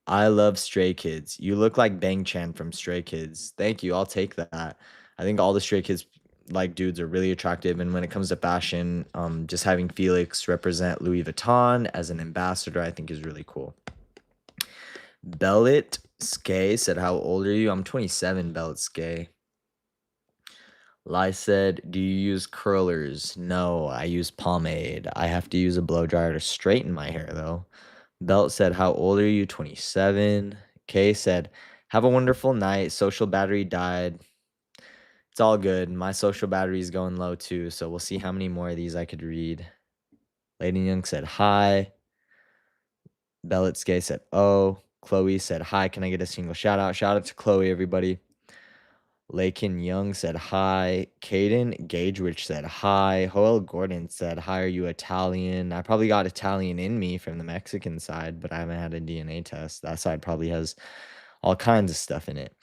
I love Stray Kids. You look like Bang Chan from Stray Kids. Thank you. I'll take that. I think all the Stray Kids like dudes are really attractive. And when it comes to fashion, just having Felix represent Louis Vuitton as an ambassador, I think is really cool. Bellet Skay said, how old are you? I'm 27, Bellet Skay. Lai said, do you use curlers? No, I use pomade. I have to use a blow dryer to straighten my hair, though. Belt said, how old are you? 27. Kay said, have a wonderful night. Social battery died. It's all good. My social battery is going low, too, so we'll see how many more of these I could read. Lady Young said, hi. Bellet Skay said, oh. Chloe said, hi, can I get a single shout out? Shout out to Chloe, everybody. Lakin Young said, hi. Caden Gagewich said, hi. Joel Gordon said, hi, are you Italian? I probably got Italian in me from the Mexican side, but I haven't had a DNA test. That side probably has all kinds of stuff in it.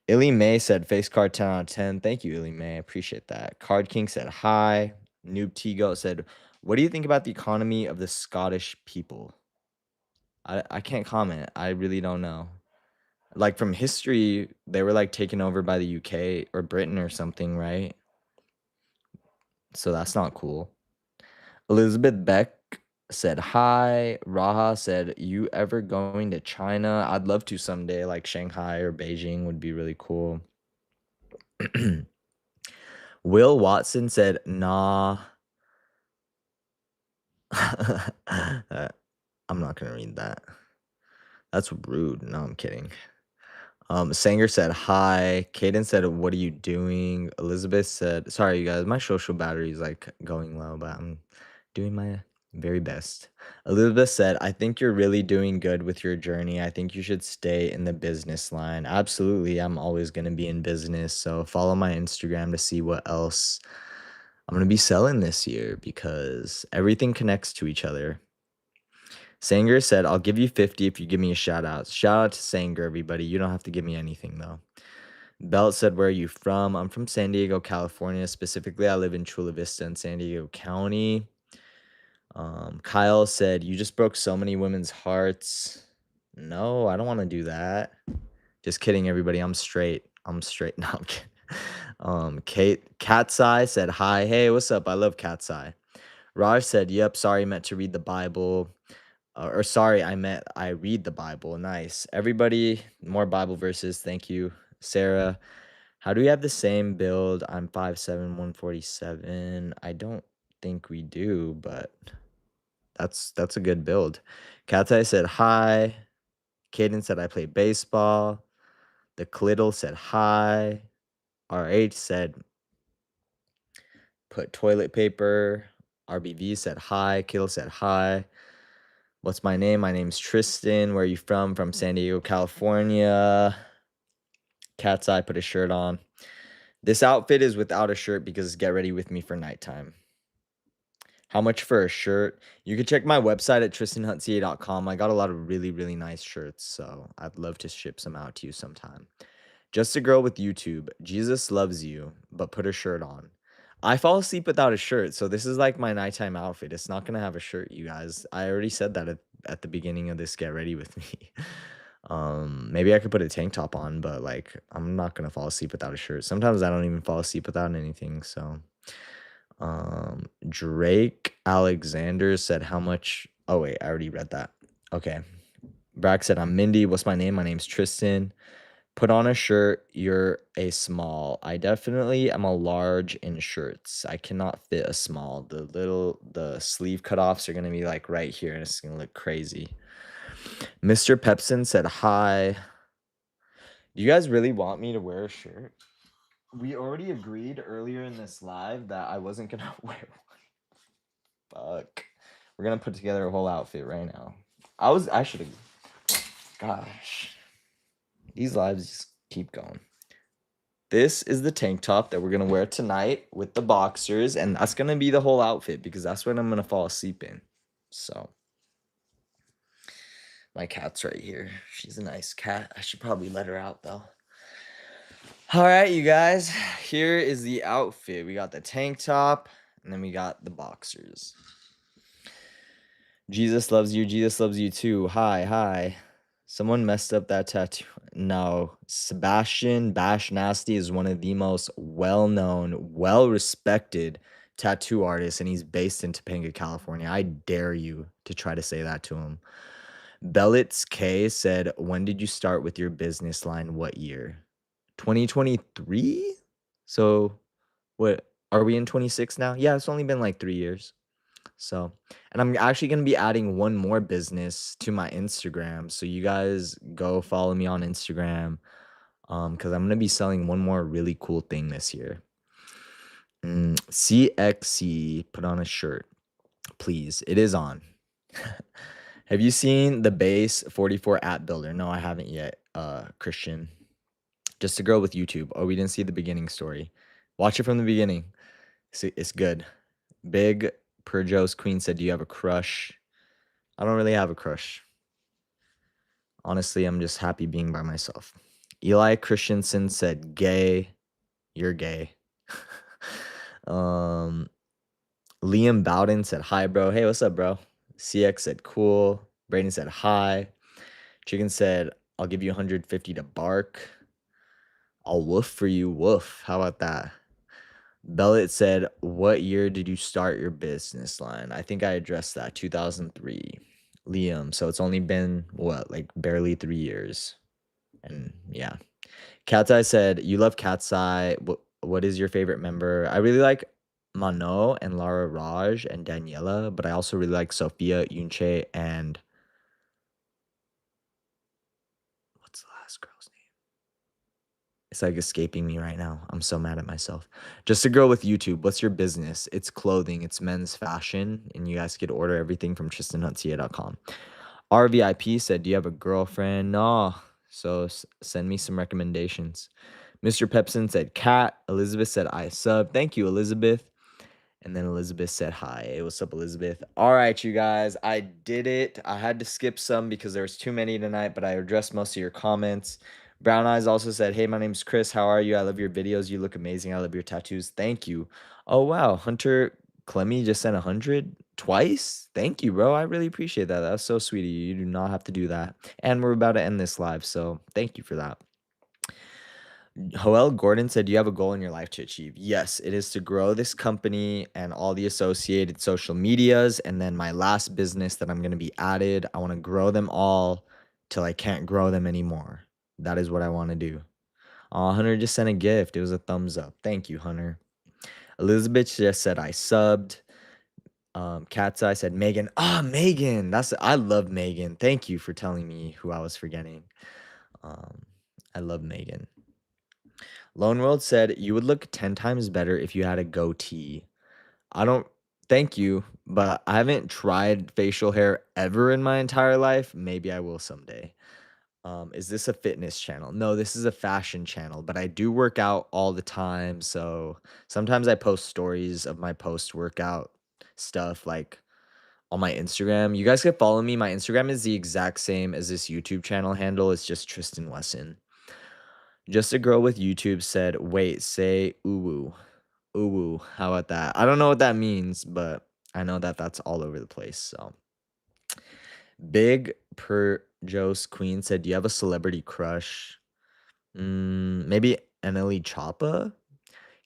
Illy May said, face card 10 out of 10. Thank you, Illy May. I appreciate that. Card King said, hi. Noob Tigo said, what do you think about the economy of the Scottish people? I can't comment. I really don't know. Like from history, they were like taken over by the UK or Britain or something, right? So that's not cool. Elizabeth Beck said hi. Raha said, you ever going to China? I'd love to someday, like Shanghai or Beijing would be really cool. Will Watson said, nah. I'm not gonna read that. That's rude. No, I'm kidding. Sanger said hi. Caden said, what are you doing? Elizabeth said, sorry, you guys, my social battery is like going low, but I'm doing my very best. Elizabeth said, I think you're really doing good with your journey. I think you should stay in the business line. Absolutely. I'm always going to be in business. So follow my Instagram to see what else I'm going to be selling this year because everything connects to each other. Sanger said, I'll give you 50 if you give me a shout out. Shout out to Sanger, everybody. You don't have to give me anything, though. Belt said, where are you from? I'm from San Diego, California. Specifically, I live in Chula Vista in San Diego County. Kyle said, you just broke so many women's hearts. No, I don't want to do that. Just kidding, everybody. I'm straight. I'm straight. No, I'm kidding. Cat's Eye said, hi. Hey, what's up? I love Cat's Eye. Raj said, yep, sorry, meant to read the Bible. Or sorry, I read the Bible. Nice. Everybody, more Bible verses. Thank you. Sarah, how do we have the same build? I'm 5'7", 147. I don't think we do, but that's a good build. Katai said hi. Caden said I play baseball. The Cliddle said hi. RH said put toilet paper. RBV said hi. Kittle said hi. What's my name? My name's Tristan. Where are you from? From San Diego, California. Cat's Eye put a shirt on. This outfit is without a shirt because it's get ready with me for nighttime. How much for a shirt? You can check my website at tristanhuntca.com. I got a lot of really, really nice shirts, so I'd love to ship some out to you sometime. Just a girl with YouTube. Jesus loves you, but put a shirt on. I fall asleep without a shirt, so this is like my nighttime outfit. It's not gonna have a shirt, you guys. I already said that at the beginning of this get ready with me. Maybe I could put a tank top on, but like I'm not gonna fall asleep without a shirt. Sometimes I don't even fall asleep without anything, so Drake Alexander said how much. Oh wait, I already read that. Okay. Brack said, I'm Mindy. What's my name? My name's Tristan. Put on a shirt. You're a small. I definitely am a large in shirts. I cannot fit a small. The sleeve cutoffs are gonna be like right here, and it's gonna look crazy. Mr. Pepsin said hi. Do you guys really want me to wear a shirt? We already agreed earlier in this live that I wasn't gonna wear one. Fuck. We're gonna put together a whole outfit right now. I should have. Gosh. These lives just keep going. This is the tank top that we're gonna wear tonight with the boxers, and that's gonna be the whole outfit because that's what I'm gonna fall asleep in. So my cat's right here. She's a nice cat. I should probably let her out though. All right, you guys. Here is the outfit. We got the tank top, and then we got the boxers. Jesus loves you. Jesus loves you too. Hi. Someone messed up that tattoo. No, Sebastian Bash Nasty is one of the most well-known, well-respected tattoo artists, and he's based in Topanga, California. I dare you to try to say that to him. Bellitz K said, when did you start with your business line? What year? 2023? So, what, are we in 26 now? Yeah, it's only been like 3 years. So, and I'm actually going to be adding one more business to my Instagram. So you guys go follow me on Instagram. Because I'm going to be selling one more really cool thing this year. CXC put on a shirt. Please. It is on. Have you seen the base 44 app builder? No, I haven't yet, Christian. Just a girl with YouTube. Oh, we didn't see the beginning story. Watch it from the beginning. It's good. Big Perjo's Queen said, do you have a crush? I don't really have a crush. Honestly, I'm just happy being by myself. Eli Christensen said, gay. You're gay. Liam Bowden said, hi, bro. Hey, what's up, bro? CX said, cool. Brayden said, hi. Chicken said, I'll give you 150 to bark. I'll woof for you. Woof. How about that? Bellet said, what year did you start your business line? I think I addressed that, 2003. Liam, so it's only been, what, like barely 3 years. And yeah. Cat's Eye said, you love Cat's Eye. What is your favorite member? I really like Mano and Lara Raj and Daniela, but I also really like Sophia, Yunche, and what's the last girl's name? It's like escaping me right now. I'm so mad at myself. Just a girl with YouTube. What's your business? It's clothing. It's men's fashion. And you guys could order everything from tristanhuntca.com. RVIP said, do you have a girlfriend? No. So send me some recommendations. Mr. Pepsin said, cat. Elizabeth said, I sub. Thank you, Elizabeth. And then Elizabeth said hi. Hey, what's up, Elizabeth? All right, you guys, I did it. I had to skip some because there was too many tonight, but I addressed most of your comments. Brown Eyes also said, hey, my name's Chris. How are you? I love your videos. You look amazing. I love your tattoos. Thank you. Oh, wow. Hunter Clemmy just sent 100 twice. Thank you, bro. I really appreciate that. That's so sweet of you. You do not have to do that. And we're about to end this live, so thank you for that. Joel Gordon said, do you have a goal in your life to achieve? Yes, it is to grow this company and all the associated social medias. And then my last business that I'm going to be added, I want to grow them all till I can't grow them anymore. That is what I want to do. Hunter just sent a gift. It was a thumbs up. Thank you, Hunter. Elizabeth just said, I subbed. Cat's Eye said, Megan. Megan. I love Megan. Thank you for telling me who I was forgetting. I love Megan. Lone World said, you would look 10 times better if you had a goatee. Thank you, but I haven't tried facial hair ever in my entire life. Maybe I will someday. Is this a fitness channel? No, this is a fashion channel, but I do work out all the time. So sometimes I post stories of my post-workout stuff like on my Instagram. You guys can follow me. My Instagram is the exact same as this YouTube channel handle. It's just Tristan Wesson. Just a girl with YouTube said, wait, say ooh woo. How about that? I don't know what that means, but I know that that's all over the place. So Big Per Joe's Queen said, do you have a celebrity crush? Maybe Annalie Choppa?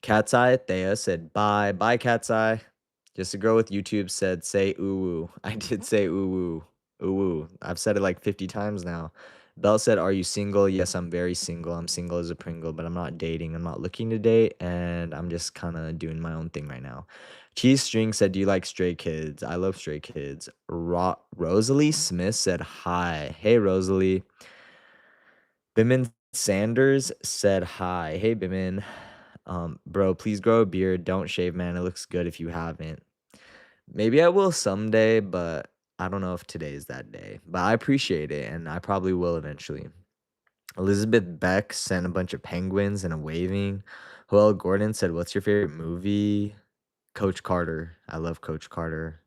Cat's Eye Thea said, bye. Bye, Cat's Eye. Just a girl with YouTube said, say ooh woo. I did say ooh woo. Ooh woo. I've said it like 50 times now. Belle said, are you single? Yes, I'm very single. I'm single as a Pringle, but I'm not dating. I'm not looking to date, and I'm just kind of doing my own thing right now. Cheese String said, do you like Stray Kids? I love Stray Kids. Rosalie Smith said, hi. Hey, Rosalie. Bimin Sanders said, hi. Hey, Bimin. Bro, please grow a beard. Don't shave, man. It looks good if you haven't. Maybe I will someday, but I don't know if today is that day. But I appreciate it, and I probably will eventually. Elizabeth Beck sent a bunch of penguins and a waving. Joel Gordon said, what's your favorite movie? Coach Carter. I love Coach Carter.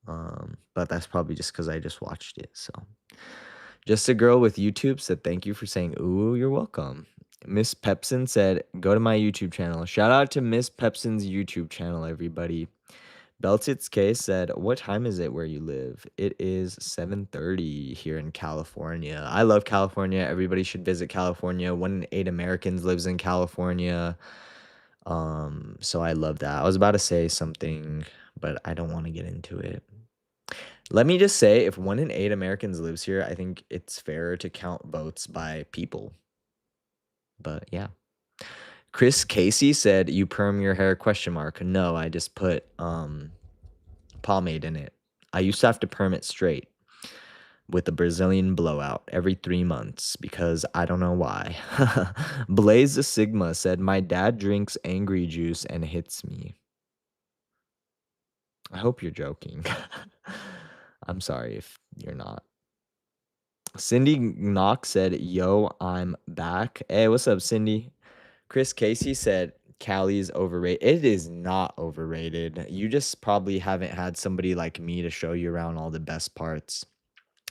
But that's probably just because I just watched it. So just a girl with YouTube said, thank you for saying, ooh, you're welcome. Miss Pepsin said, go to my YouTube channel. Shout out to Miss Pepsin's YouTube channel, everybody. Beltits K said, what time is it where you live? It is 7:30 here in California. I love California. Everybody should visit California. 1 in 8 Americans lives in California. So I love that. I was about to say something, but I don't want to get into it. Let me just say, if 1 in 8 Americans lives here, I think it's fair to count votes by people. But yeah. Chris Casey said, you perm your hair, question mark. No, I just put pomade in it. I used to have to perm it straight with a Brazilian blowout every 3 months because I don't know why. Blaze the Sigma said, my dad drinks angry juice and hits me. I hope you're joking. I'm sorry if you're not. Cindy Knox said, yo, I'm back. Hey, what's up, Cindy? Chris Casey said, Cali's overrated. It is not overrated. You just probably haven't had somebody like me to show you around all the best parts.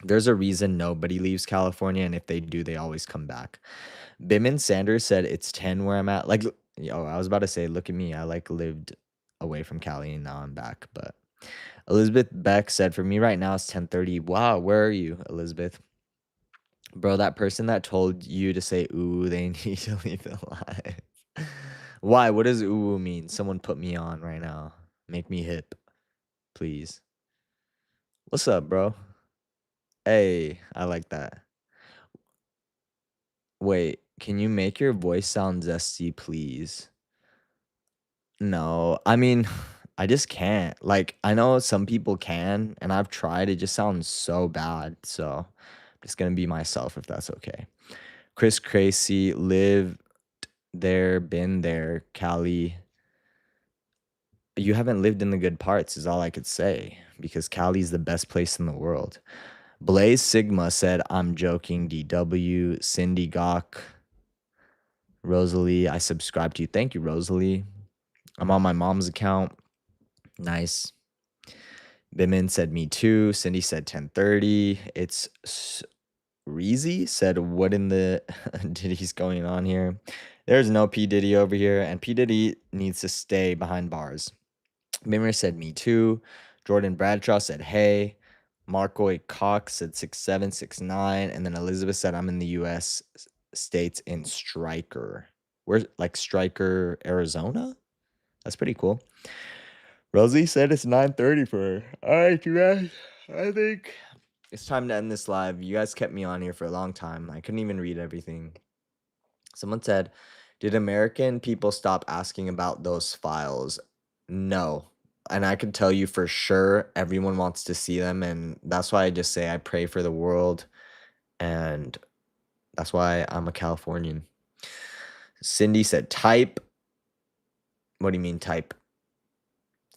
There's a reason nobody leaves California, and if they do, they always come back. Bimin Sanders said, it's 10 where I'm at. Like, yo, I was about to say, look at me. I like lived away from Cali, and now I'm back. But Elizabeth Beck said, for me right now, it's 10:30. Wow, where are you, Elizabeth? Bro, that person that told you to say ooh, they need to leave the live. Why? What does ooh mean? Someone put me on right now. Make me hip, please. What's up, bro? Hey, I like that. Wait, can you make your voice sound zesty, please? No, I mean, I just can't. Like, I know some people can, and I've tried. It just sounds so bad. So I'm just gonna be myself if that's okay. Chris Crazy, lived there, been there, Cali. You haven't lived in the good parts, is all I could say, because Cali's the best place in the world. Blaze Sigma said, I'm joking, DW. Cindy Gawk. Rosalie, I subscribe to you. Thank you, Rosalie. I'm on my mom's account. Nice. Bimin said me too. Cindy said 10:30. It's Reezy said, what in the Diddy's going on here? There's no P. Diddy over here, and P. Diddy needs to stay behind bars. Mimir said, me too. Jordan Bradshaw said, hey. Marcoy Cox said 6769. And then Elizabeth said, I'm in the U.S. States in Stryker. Where's like Stryker, Arizona? That's pretty cool. Rosie said it's 9:30 for her. All right, you guys. I think it's time to end this live. You guys kept me on here for a long time. I couldn't even read everything. Someone said, did American people stop asking about those files? No. And I can tell you for sure everyone wants to see them. And that's why I just say I pray for the world. And that's why I'm a Californian. Cindy said, type. What do you mean, type?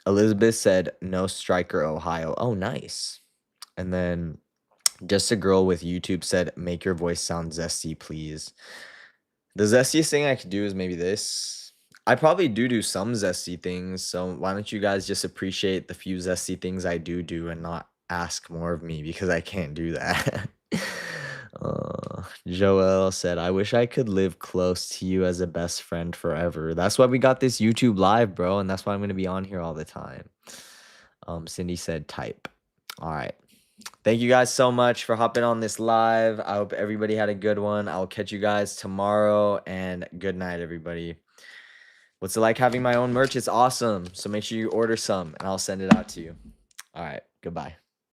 Elizabeth said, no Striker, Ohio. Oh, nice. And then just a girl with YouTube said, make your voice sound zesty, please. The zestiest thing I could do is maybe this. I probably do some zesty things. So why don't you guys just appreciate the few zesty things I do and not ask more of me, because I can't do that. Joel said, I wish I could live close to you as a best friend forever. That's why we got this YouTube live, bro. And that's why I'm going to be on here all the time. Cindy said, type. All right. Thank you guys so much for hopping on this live. I hope everybody had a good one. I'll catch you guys tomorrow, and good night, everybody. What's it like having my own merch? It's awesome. So make sure you order some and I'll send it out to you. All right. Goodbye.